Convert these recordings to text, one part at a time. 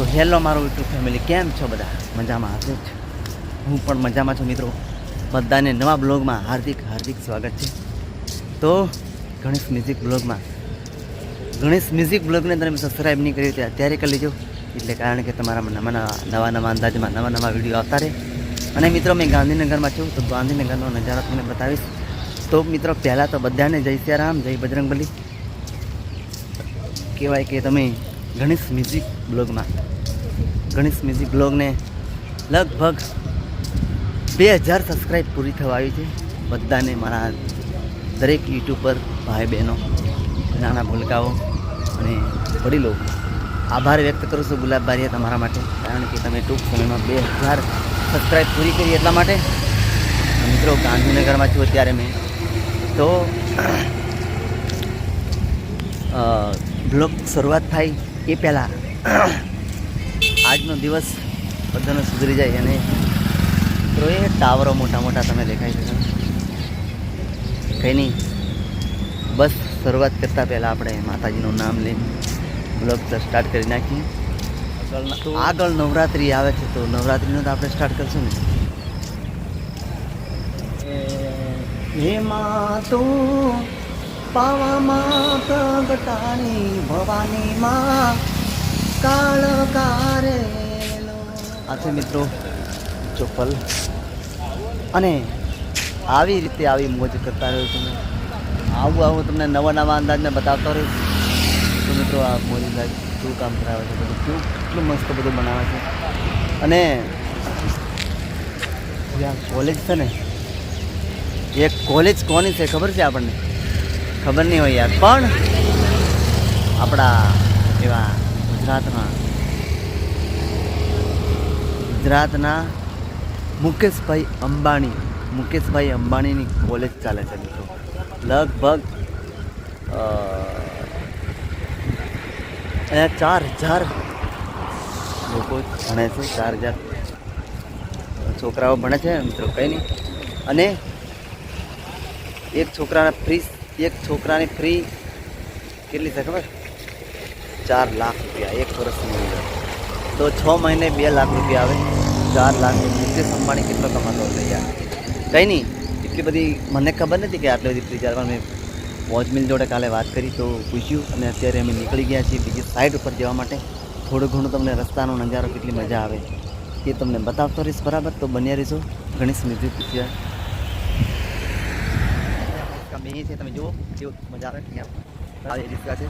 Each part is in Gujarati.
તો હેલો મારો યુટ્યુબ ફેમિલી, કેમ છો બધા? મજામાં હશે જ. હું પણ મજામાં છું મિત્રો. બધાને નવા બ્લોગમાં હાર્દિક સ્વાગત છે. તો ગણેશ મ્યુઝિક બ્લોગને તમે સબસ્ક્રાઈબ નહીં કર્યું તો અત્યારે કરી લેજો, એટલે કારણ કે તમારા નવા અંદાજમાં નવા વિડીયો આવતા રહે. અને મિત્રો મેં ગાંધીનગરમાં છું, તો ગાંધીનગરનો નજારો તમને બતાવીશ. તો મિત્રો પહેલાં તો બધાને જય સિયારામ, જય બજરંગબલી. કહેવાય કે તમે ગણેશ મ્યુઝિક બ્લોગને લગભગ 2000 સબસ્ક્રાઈબ પૂરી થવા આવી છે. બધાને મારા દરેક યુટ્યુબર ભાઈ બહેનો, નાના ભૂલકાઓ અને વડીલો આભાર વ્યક્ત કરું છું ગુલાબ બારીયા તમારા માટે, કારણ કે તમે ટૂંક સમયમાં 2000 સબસ્ક્રાઈબ પૂરી કરી એટલા માટે. મિત્રો ગાંધીનગરમાં છું અત્યારે મેં. તો બ્લોગ શરૂઆત થાય એ પહેલાં આજનો દિવસ બધાનો સુધરી જાય. અને મિત્રો એ ટાવરો મોટા તમે દેખાય છે, કંઈ નહીં. બસ શરૂઆત કરતાં પહેલાં આપણે માતાજીનું નામ લઈને બ્લોગ સ્ટાર્ટ કરી નાખીએ. આગળ નવરાત્રિ આવે છે, તો નવરાત્રિનું તો આપણે સ્ટાર્ટ કરશું ને. એમાં તો પાવામાં પ્રગટાણી ભવાની માં કાળ કારેલો. આ છે મિત્રો ચોપલ. અને આવી રીતે આવી મોજ કરતા રહ્યો છું. આવું તમને નવા અંદાજને બતાવતો રહીશ. તો મિત્રો આ મોદી સાહેબ શું કામ કરાવે છે, બધું કેટલું મસ્ત બધું બનાવે છે. અને જ્યાં કોલેજ છે ને, એ કોલેજ કોની છે ખબર છે આપણને? ખબર નહીં હોય યાર, પણ આપણા એવા ગુજરાતના મુકેશભાઈ અંબાણીની કોલેજ ચાલે છે મિત્રો. લગભગ 4000 લોકો ભણે છે, 4000 છોકરાઓ ભણે છે મિત્રો. કંઈ નહીં. અને એક છોકરાની ફ્રી કેટલી છે ખબર? 4 લાખ રૂપિયા એક વર્ષની. તો 6 મહિને 2 લાખ રૂપિયા આવે. 4 લાખ. મુકેશ અંબાણી કેટલો કમાતો હતો યાર. કંઈ નહીં, એટલી બધી મને ખબર નથી કે આટલી બધી ફ્રી ચાલવા. મેં વોચમિલ જોડે કાલે વાત કરી તો પૂછ્યું, અને અત્યારે અમે નીકળી ગયા છીએ બીજી સાઈડ ઉપર જવા માટે. થોડું ઘણું તમને રસ્તાનો નજારો કેટલી મજા આવે એ તમને બતાવતો રહીશ, બરાબર? તો બન્યા રહીશો ગણેશ મ્યુઝિક વિશે. એ છે તમે જુઓ કેવું મજા આવે. આવી રિક્ષા છે.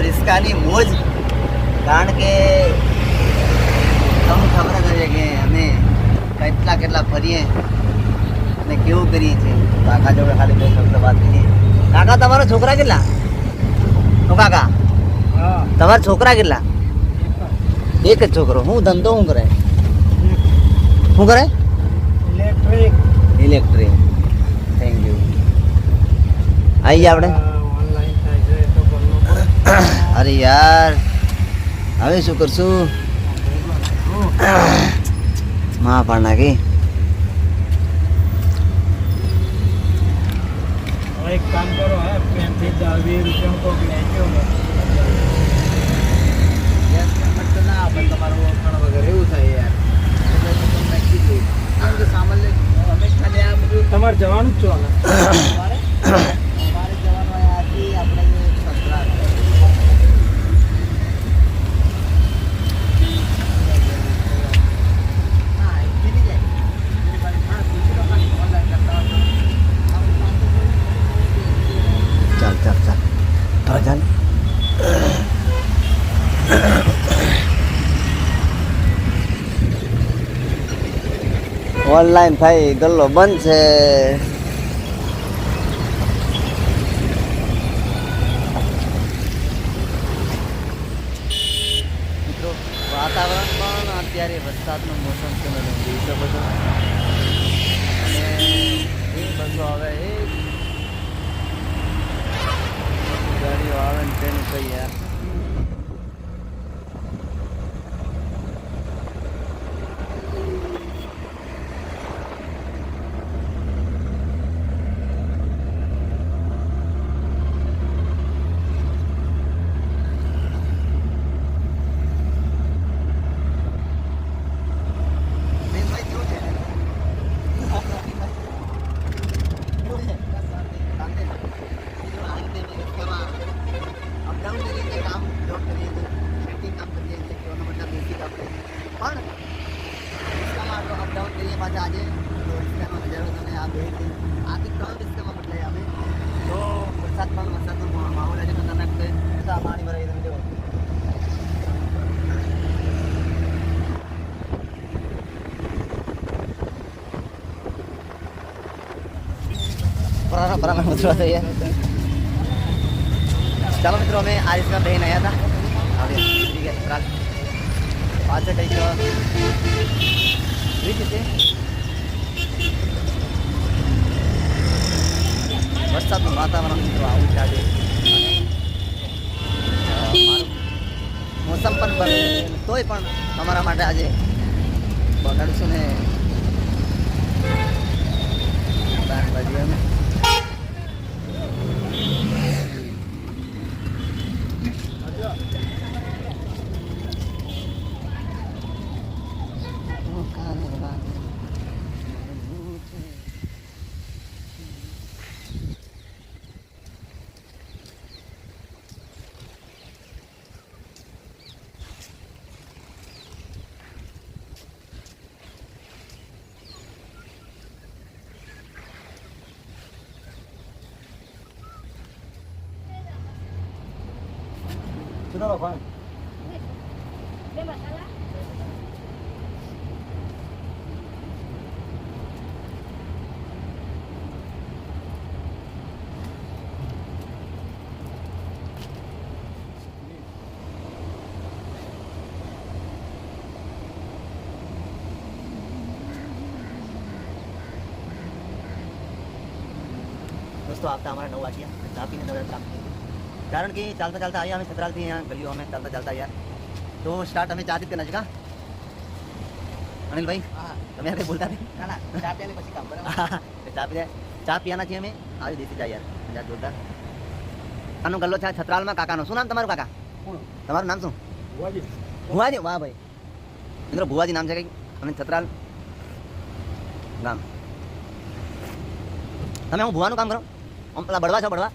રિસ્કાની મોજ, કારણ કે તમને ખબર જ છે કે અમે કેટલા ફરીએ અને કેવું કરીએ છીએ. કાકા જોડે ખાલી 2 શબ્દ વાત કરીએ. કાકા તમારા છોકરા કેટલા? તો કાકા તમારા છોકરા કેટલા? એક જ છોકરો. હું ધંધો શું કરે? ઇલેક્ટ્રિક. Thank you. આવીએ આપણે. અરે યાર, હવે શું કરશું? માં પાડ નાખી. એક કામ કરો, 20 રૂપિયા કોક લેજો. તમારું ઓળખાણ વગર એવું થાય યાર. જવાનું જ છો હવે. અમારે જવાનું અહીંયાથી આપણે સસરાલ. હા અહીંથી નહીં જાય. ચાલ ચાલ ચાલ ચાલ ઓનલાઈન ભાઈ ગલ્લો બંધ છે. મિત્રો વાતાવરણ પણ અત્યારે વરસાદનું મોસમ છે, તમે જોઈ શકો છો. અને એ બસો હવે એક ગાડીઓ આવે ને તેનું કઈ યાર. પાણી ભરાઈ તમે જો. પરાના મથુરા થઈ યાર. ચાલો મિત્રો અમે આ રીતના બહેન આવ્યા હતા. હવે ઠીક છે સસરાલ પાછળ કંઈક બ્રિજ છે. વરસાદનું વાતાવરણ મિત્રો આવું જ લાગે. મોસમ પણ બને તોય પણ તમારા માટે આજે બગાડીશું ને શાકભાજી અમે. ચલો ભાઈ. दोस्तों आपका हमारा 9 वाग्या चા પીને દોડે કામ. કારણ કે ચાલતા ચાલતા આવ્યા અમે સસરાલથી અહીંયા ગલીઓ અમે ચાલતા ચાલતા યાર. તો સ્ટાર્ટ અમે ચાથી જ કરना છે કા અનિલભાઈ? તમે કંઈ બોલતા નહીં. ચા પીને પછી કામ બરાબર. ચા પીવાના છીએ અમે. આવી દેશી ચા યાર મજા જોરદાર. આનો ગલ્લો છે છત્રાલમાં. કાકાનો શું નામ તમારું કાકા? તમારું નામ શું? ભુવાજી. ભુવાજી. વાહ ભાઈ મિત્રો ભુવાજી નામ છે કંઈક. અને છત્રાલ ગામ. તમે હું ભુવાનું કામ કરો? આમ પેલા બળવા છો બળવા?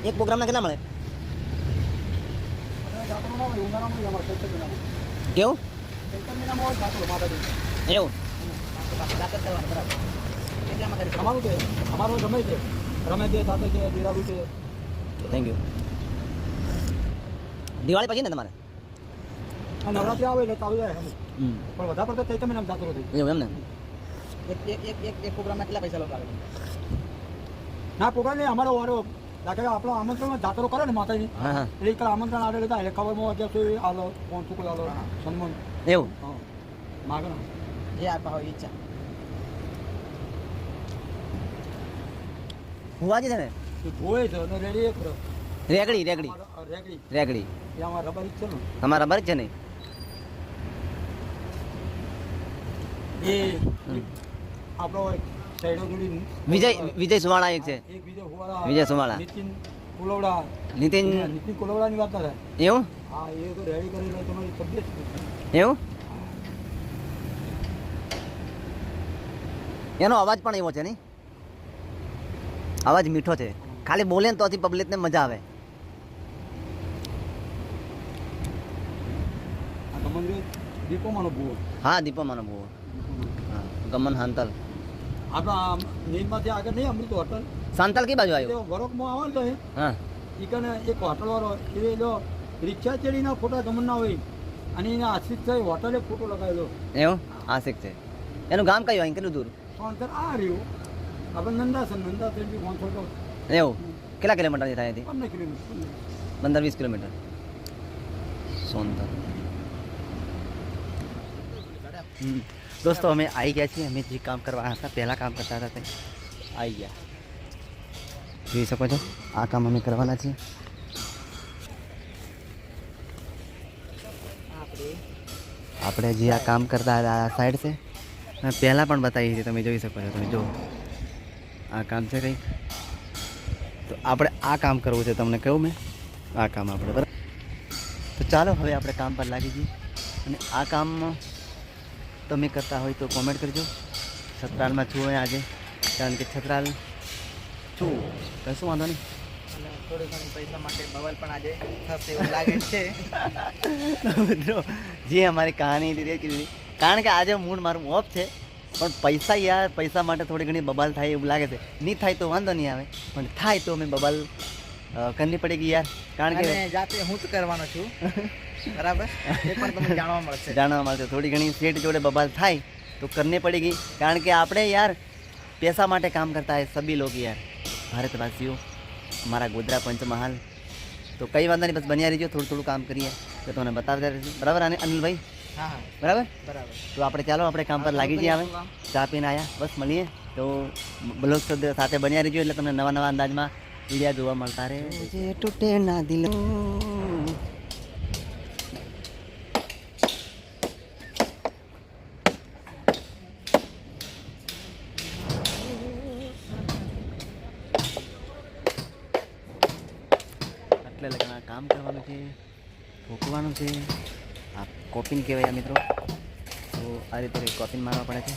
એક પ્રોગ્રામના કેટલા મળે? કેવું એવું? અમારું છે, અમારું ગમે છે, રમે છે, સાથે છે, દિરાડું છે. Thank you. દિવાળી પછી ને તમારે? આ નવરાત્રી આવે એટલે ચાલુ જાય અમુક. પણ વધારે પડતો તે તમે જાતો નથી. એવું એમ ને? એક પ્રોગ્રામના કેટલા પૈસા લોકો આવે? ના પ્રોગ્રામ નહીં, અમારો વારો દાખલા કે આપણો આમંત્રણ જાતરો કરે ને માતાજી, હા હા એટલે એક આમંત્રણ આવે એટલે એટલે ખબરમાં અત્યારે શું આલો કોણ શું કોઈ આલો સન્માન એવું? હા માગણ જે આપવા હોય ઈચ્છા. ભુવાજી છે ને? ધોય છે અને રેડી એક રેગડી રેગડી રેકડી રેગડી ત્યાં રબર છે ને તમારા બરાબર છે ને? એ આપણો સાઈડો જોડી વિજય વિજય સુવાળા એક છે. એક વિજય હુવાળા, વિજય સુવાળા. નીતિન કોલવડા નીતિન નીતિન કોલવડાની વાત કરે. એવું હા એ તો રેડી કરી લે તમારી તબિયત. એવું એનો અવાજ પણ એવો છે નહીં, અવાજ મીઠો છે, ખાલી બોલે ને તોથી પબ્લિકને મજા આવે. આ ગમન દીપોમાંનો ભૂવો. હા દીપોમાંનો બહુ હા ગમન હાંતલ આપણા નીલમાંથી આગળ નહીં અમૃત હોટલ સાંતલ કઈ બાજુ આવ્યું? વરોકમાં આવે ને તો હા ઈકને એક હોટલવાળો એ જો રિક્ષા ચડીના ફોટા ગમનના હોય અને એના આશિષ થઈ હોટલે ફોટો લગાવેલો. એવું આશિક છે. એનું ગામ કયું અહીં કેટલું દૂર? કોન્સર આ રહ્યું આપણે નંદાસન બી કોન્સર તો એવું કેટલા કિલોમીટર થાય હતી? 15 કિલોમીટર. 15-20 કિલોમીટર સોનતર. દોસ્તો અમે આવી ગયા છીએ. અમે જે કામ કરવા હતા પહેલાં કામ કરતા હતા તે આવી ગયા. જોઈ શકો છો આ કામ અમે કરવાના છીએ. આપણે જે આ કામ કરતા હતા આ સાઈડ છે, મેં પહેલાં પણ બતાવી હતી, તમે જોઈ શકો છો. તમે જો આ કામ છે કંઈક, તો આપણે આ કામ કરવું છે. તમને કહું મેં આ કામ આપણે બરાબર. તો ચાલો હવે આપણે કામ પર લાગી જઈએ. અને આ કામ તમે કરતા હોય તો કોમેન્ટ કરજો. છત્રાલમાં છું હું આજે, કારણ કે છત્રાલ છું, કશું વાંધો નહીં. થોડી ઘણી પૈસા માટે બવાલ પણ આજે થશે એવું લાગે છે. મિત્રો જે અમારી કહાની હતી તે કીધી, કારણ કે આજે મૂડ મારું ઓફ છે, પણ પૈસા યાર પૈસા માટે થોડી ઘણી બબાલ થાય એવું લાગે છે. નહીં થાય તો વાંધો નહીં આવે, પણ થાય તો અમે બબાલ કરની પડેગી યાર, કારણ કે અને જાતે હું જ કરવાનો છું બરાબર, એ પણ તમને જાણવા મળશે. જાણવા મળશે. થોડી ઘણી સેટ જોડે બબાલ થાય તો કરને પડેગી, કારણ કે આપણે યાર પૈસા માટે કામ કરતા હોય સभी लोग યાર, ભારતવાસીઓ, हमारा गोदरा पंचमहाल. તો કઈ વાંધો નહીં, બસ બન્યા રહીજો, થોડું થોડું કામ કરીએ તો તમને બતાવતા રહીશું. બરાબર અને અનિલભાઈ? હા હા બરાબર. બરાબર. તો આપણે ચાલો આપણે કામ પર લાગી જઈએ. આવે ચા પીને આવ્યા, બસ મળીએ. તો બ્લોગ સાથે બન્યા રહીજો એટલે તમને નવા નવા અંદાજમાં વિડીયા જોવા મળતા રહે. તૂટે ના દિલ. એટલે લગન કામ કરવાનું છે, ભૂકવાનું છે. આ કોપિન કહેવાય મિત્રો. તો આ રીતે કોપિન મારવા પડે છે.